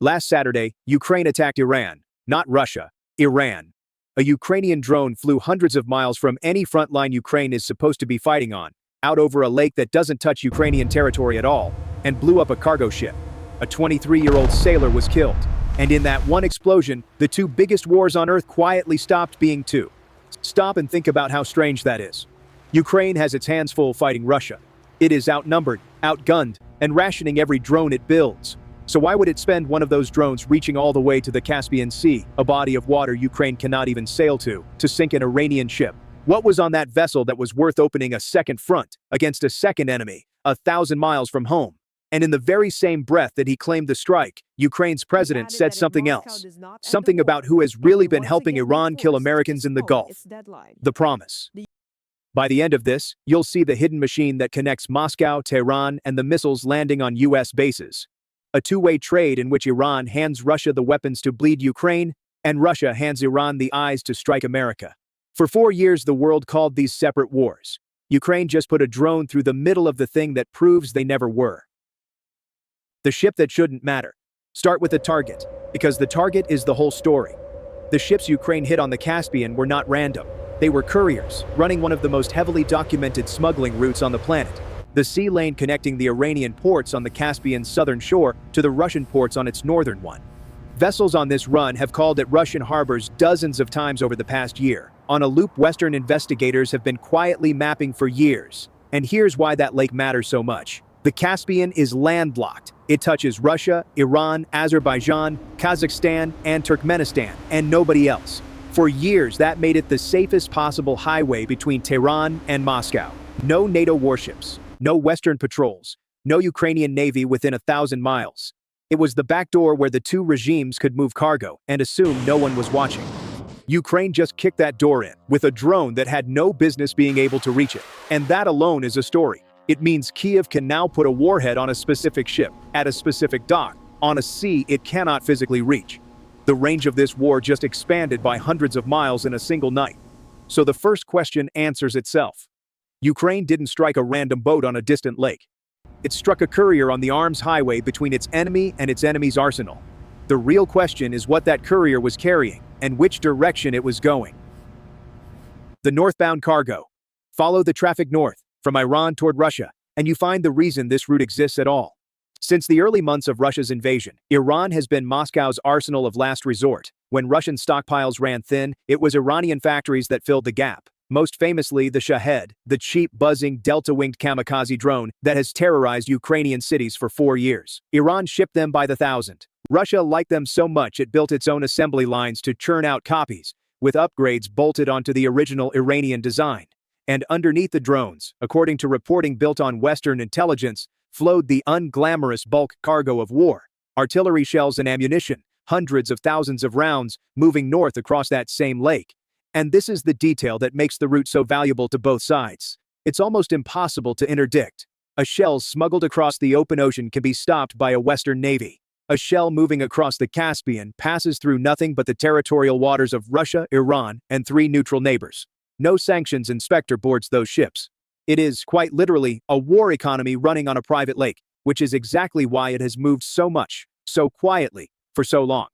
Last Saturday, Ukraine attacked Iran, not Russia, Iran. A Ukrainian drone flew hundreds of miles from any front line Ukraine is supposed to be fighting on, out over a lake that doesn't touch Ukrainian territory at all, and blew up a cargo ship. A 23-year-old sailor was killed. And in that one explosion, the two biggest wars on Earth quietly stopped being two. Stop and think about how strange that is. Ukraine has its hands full fighting Russia. It is outnumbered, outgunned, and rationing every drone it builds. So why would it spend one of those drones reaching all the way to the Caspian Sea, a body of water Ukraine cannot even sail to sink an Iranian ship? What was on that vessel that was worth opening a second front against a second enemy, 1,000 miles from home? And in the very same breath that he claimed the strike, Ukraine's president said something else. Something about who has really been helping Iran kill Americans in the Gulf. The promise. By the end of this, you'll see the hidden machine that connects Moscow, Tehran, and the missiles landing on US bases. A two-way trade in which Iran hands Russia the weapons to bleed Ukraine, and Russia hands Iran the eyes to strike America. For 4 years, the world called these separate wars. Ukraine just put a drone through the middle of the thing that proves they never were. The ship that shouldn't matter. Start with the target, because the target is the whole story. The ships Ukraine hit on the Caspian were not random. They were couriers, running one of the most heavily documented smuggling routes on the planet. The sea lane connecting the Iranian ports on the Caspian's southern shore to the Russian ports on its northern one. Vessels on this run have called at Russian harbors dozens of times over the past year, on a loop Western investigators have been quietly mapping for years. And here's why that lake matters so much. The Caspian is landlocked. It touches Russia, Iran, Azerbaijan, Kazakhstan, and Turkmenistan, and nobody else. For years, that made it the safest possible highway between Tehran and Moscow. No NATO warships, no Western patrols, no Ukrainian navy within 1,000 miles. It was the back door where the two regimes could move cargo and assume no one was watching. Ukraine just kicked that door in with a drone that had no business being able to reach it. And that alone is a story. It means Kyiv can now put a warhead on a specific ship, at a specific dock, on a sea it cannot physically reach. The range of this war just expanded by hundreds of miles in a single night. So the first question answers itself. Ukraine didn't strike a random boat on a distant lake. It struck a courier on the arms highway between its enemy and its enemy's arsenal. The real question is what that courier was carrying, and which direction it was going. The northbound cargo. Follow the traffic north, from Iran toward Russia, and you find the reason this route exists at all. Since the early months of Russia's invasion, Iran has been Moscow's arsenal of last resort. When Russian stockpiles ran thin, it was Iranian factories that filled the gap. Most famously, the Shahed, the cheap, buzzing, delta-winged kamikaze drone that has terrorized Ukrainian cities for 4 years. Iran shipped them by the thousand. Russia liked them so much it built its own assembly lines to churn out copies, with upgrades bolted onto the original Iranian design. And underneath the drones, according to reporting built on Western intelligence, flowed the unglamorous bulk cargo of war. Artillery shells and ammunition, hundreds of thousands of rounds, moving north across that same lake. And this is the detail that makes the route so valuable to both sides. It's almost impossible to interdict. A shell smuggled across the open ocean can be stopped by a Western navy. A shell moving across the Caspian passes through nothing but the territorial waters of Russia, Iran, and 3 neutral neighbors. No sanctions inspector boards those ships. It is, quite literally, a war economy running on a private lake, which is exactly why it has moved so much, so quietly, for so long.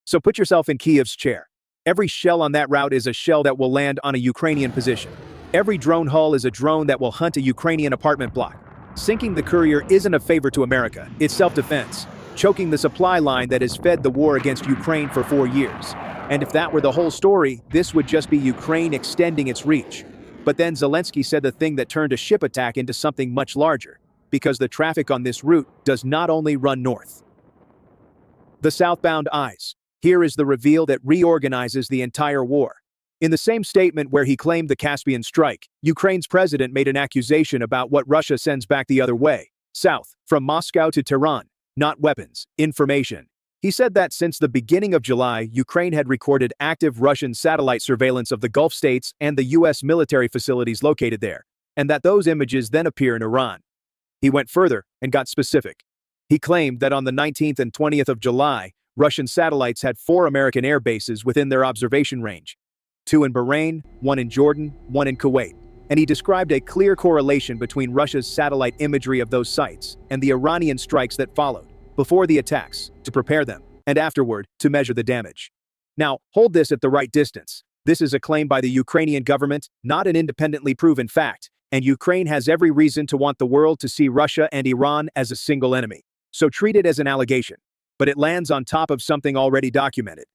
So put yourself in Kyiv's chair. Every shell on that route is a shell that will land on a Ukrainian position. Every drone hull is a drone that will hunt a Ukrainian apartment block. Sinking the courier isn't a favor to America, it's self-defense, choking the supply line that has fed the war against Ukraine for 4 years. And if that were the whole story, this would just be Ukraine extending its reach. But then Zelensky said the thing that turned a ship attack into something much larger, because the traffic on this route does not only run north. The Southbound eyes. Here is the reveal that reorganizes the entire war. In the same statement where he claimed the Caspian strike, Ukraine's president made an accusation about what Russia sends back the other way, south, from Moscow to Tehran, not weapons, information. He said that since the beginning of July, Ukraine had recorded active Russian satellite surveillance of the Gulf states and the US military facilities located there, and that those images then appear in Iran. He went further and got specific. He claimed that on the 19th and 20th of July, Russian satellites had 4 American air bases within their observation range. 2 in Bahrain, 1 in Jordan, 1 in Kuwait. And he described a clear correlation between Russia's satellite imagery of those sites and the Iranian strikes that followed, before the attacks, to prepare them. and afterward, to measure the damage. Now, hold this at the right distance. This is a claim by the Ukrainian government, not an independently proven fact, and Ukraine has every reason to want the world to see Russia and Iran as a single enemy. So treat it as an allegation. But it lands on top of something already documented.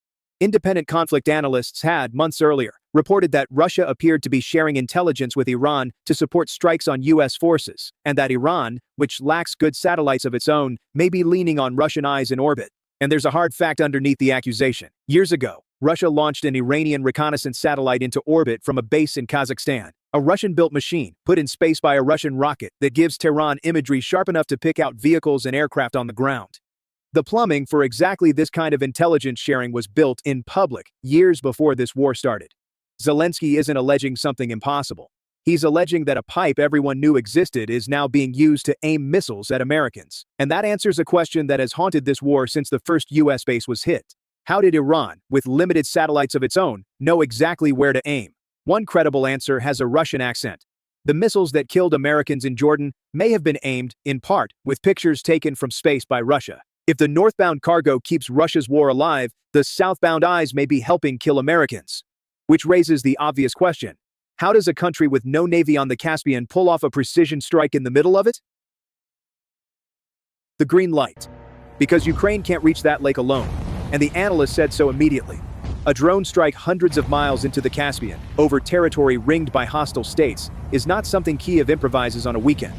Independent conflict analysts had, months earlier, reported that Russia appeared to be sharing intelligence with Iran to support strikes on U.S. forces, and that Iran, which lacks good satellites of its own, may be leaning on Russian eyes in orbit. And there's a hard fact underneath the accusation. Years ago, Russia launched an Iranian reconnaissance satellite into orbit from a base in Kazakhstan, a Russian-built machine put in space by a Russian rocket that gives Tehran imagery sharp enough to pick out vehicles and aircraft on the ground. The plumbing for exactly this kind of intelligence sharing was built in public years before this war started. Zelensky isn't alleging something impossible. He's alleging that a pipe everyone knew existed is now being used to aim missiles at Americans. And that answers a question that has haunted this war since the first US base was hit. How did Iran, with limited satellites of its own, know exactly where to aim? One credible answer has a Russian accent. The missiles that killed Americans in Jordan may have been aimed, in part, with pictures taken from space by Russia. If the northbound cargo keeps Russia's war alive, the southbound eyes may be helping kill Americans. Which raises the obvious question. How does a country with no navy on the Caspian pull off a precision strike in the middle of it? The green light. Because Ukraine can't reach that lake alone, and the analysts said so immediately. A drone strike hundreds of miles into the Caspian, over territory ringed by hostile states, is not something Kyiv improvises on a weekend.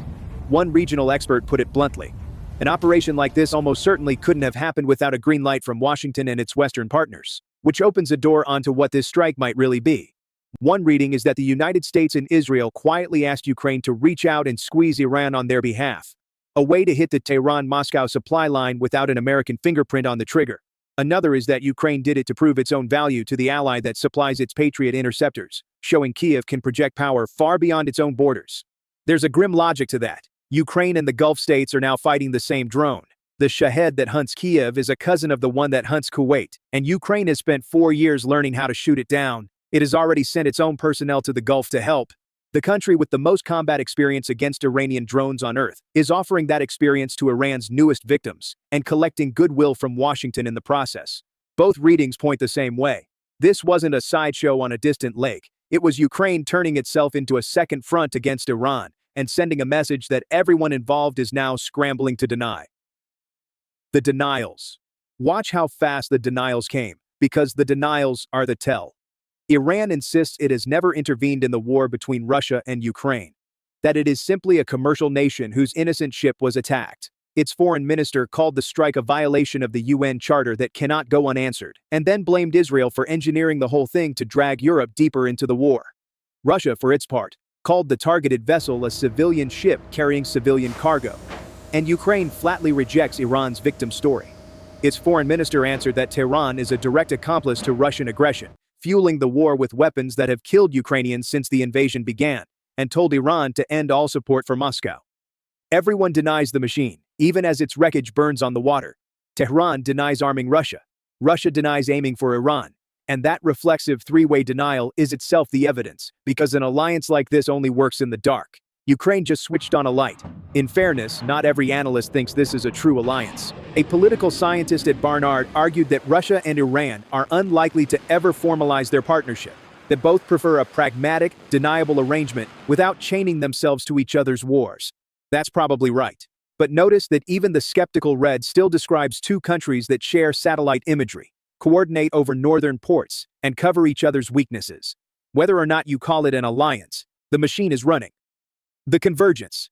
One regional expert put it bluntly. An operation like this almost certainly couldn't have happened without a green light from Washington and its Western partners, which opens a door onto what this strike might really be. One reading is that the United States and Israel quietly asked Ukraine to reach out and squeeze Iran on their behalf. A way to hit the Tehran-Moscow supply line without an American fingerprint on the trigger. Another is that Ukraine did it to prove its own value to the ally that supplies its Patriot interceptors, showing Kyiv can project power far beyond its own borders. There's a grim logic to that. Ukraine and the Gulf states are now fighting the same drone. The Shahed that hunts Kyiv is a cousin of the one that hunts Kuwait, and Ukraine has spent 4 years learning how to shoot it down. It has already sent its own personnel to the Gulf to help. The country with the most combat experience against Iranian drones on Earth is offering that experience to Iran's newest victims and collecting goodwill from Washington in the process. Both readings point the same way. This wasn't a sideshow on a distant lake. It was Ukraine turning itself into a second front against Iran and sending a message that everyone involved is now scrambling to deny. The denials. Watch how fast the denials came, because the denials are the tell. Iran insists it has never intervened in the war between Russia and Ukraine, that it is simply a commercial nation whose innocent ship was attacked. Its foreign minister called the strike a violation of the UN Charter that cannot go unanswered, and then blamed Israel for engineering the whole thing to drag Europe deeper into the war. Russia, for its part, called the targeted vessel a civilian ship carrying civilian cargo. And Ukraine flatly rejects Iran's victim story. Its foreign minister answered that Tehran is a direct accomplice to Russian aggression, fueling the war with weapons that have killed Ukrainians since the invasion began, and told Iran to end all support for Moscow. Everyone denies the machine, even as its wreckage burns on the water. Tehran denies arming Russia. Russia denies aiming for Iran. And that reflexive three-way denial is itself the evidence, because an alliance like this only works in the dark. Ukraine just switched on a light. In fairness, not every analyst thinks this is a true alliance. A political scientist at Barnard argued that Russia and Iran are unlikely to ever formalize their partnership, that both prefer a pragmatic, deniable arrangement without chaining themselves to each other's wars. That's probably right. But notice that even the skeptical Red still describes two countries that share satellite imagery, coordinate over northern ports, and cover each other's weaknesses. Whether or not you call it an alliance, the machine is running. The Convergence.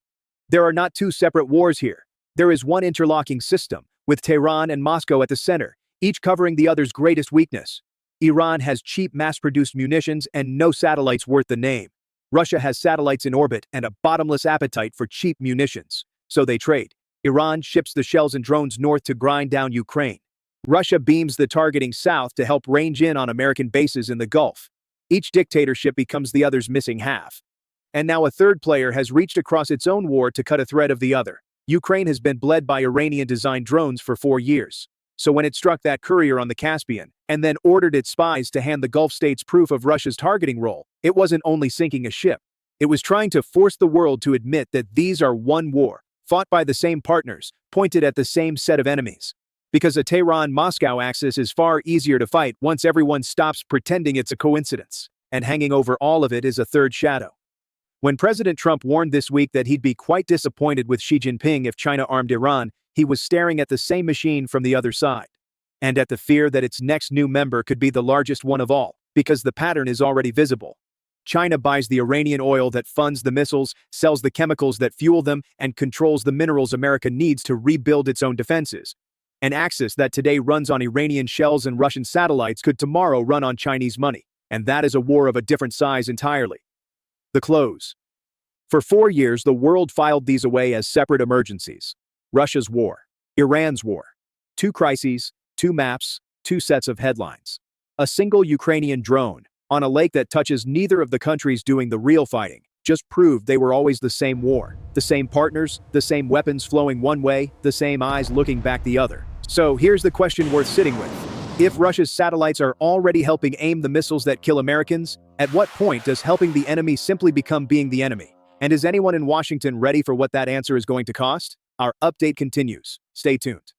There are not two separate wars here. There is one interlocking system, with Tehran and Moscow at the center, each covering the other's greatest weakness. Iran has cheap mass-produced munitions and no satellites worth the name. Russia has satellites in orbit and a bottomless appetite for cheap munitions. So they trade. Iran ships the shells and drones north to grind down Ukraine. Russia beams the targeting south to help range in on American bases in the Gulf. Each dictatorship becomes the other's missing half. And now a third player has reached across its own war to cut a thread of the other. Ukraine has been bled by Iranian-designed drones for 4 years. So when it struck that courier on the Caspian, and then ordered its spies to hand the Gulf states proof of Russia's targeting role, it wasn't only sinking a ship. It was trying to force the world to admit that these are one war, fought by the same partners, pointed at the same set of enemies. Because a Tehran-Moscow axis is far easier to fight once everyone stops pretending it's a coincidence, and hanging over all of it is a third shadow. When President Trump warned this week that he'd be quite disappointed with Xi Jinping if China armed Iran, he was staring at the same machine from the other side. And at the fear that its next new member could be the largest one of all, because the pattern is already visible. China buys the Iranian oil that funds the missiles, sells the chemicals that fuel them, and controls the minerals America needs to rebuild its own defenses. An axis that today runs on Iranian shells and Russian satellites could tomorrow run on Chinese money, and that is a war of a different size entirely. The close. For 4 years, the world filed these away as separate emergencies. Russia's war. Iran's war. 2 crises, 2 maps, 2 sets of headlines. A single Ukrainian drone, on a lake that touches neither of the countries doing the real fighting, just proved they were always the same war. The same partners, the same weapons flowing one way, the same eyes looking back the other. So here's the question worth sitting with. If Russia's satellites are already helping aim the missiles that kill Americans, at what point does helping the enemy simply become being the enemy? And is anyone in Washington ready for what that answer is going to cost? Our update continues. Stay tuned.